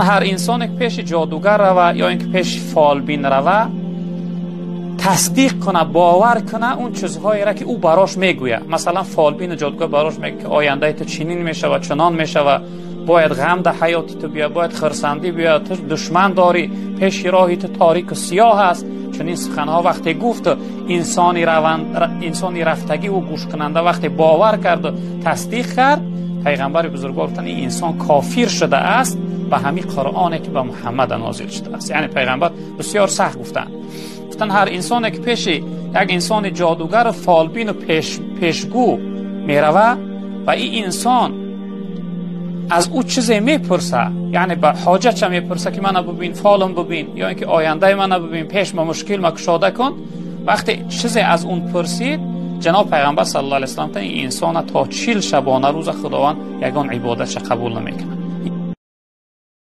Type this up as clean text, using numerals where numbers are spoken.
هر انسان که پیش جادوگر روه یا اینکه پیش فالبین روه تصدیق کنه، باور کنه اون چیزهایی را که او براش میگویه. مثلا فالبین و جادوگر براش میگه که آینده تو چنین میشه و چنان میشه و باید غم در حیات تو بیا، باید خرسندی بیا، تو دشمن داری، پیش راهی تو تاریک و سیاه است. چون این سخنها وقتی گفت انسانی رفتگی و گوش کننده وقتی باور کرد و تصدیق کرد، پیغمبر بزرگوار گفتن این انسان کافر شده است به همین قرآنی که به محمد نازل شده است. یعنی پیغمبر بسیار سخت گفتن هر انسانی که پیش یک انسان جادوگر فالبین و پیشگو میروه و این انسان از او چیزی میپرسه، یعنی به حاجتش میپرسه که منو ببین، فالم ببین، یا اینکه آینده منو ببین، پیش ما مشکل ما کشاده کن. وقتی چیزی از اون پرسید، جناب پیغمبر صلی الله علیه و سلم این انسان تا 40 شبانه روز خداوند یگان عبادتش قبول نمیکنه.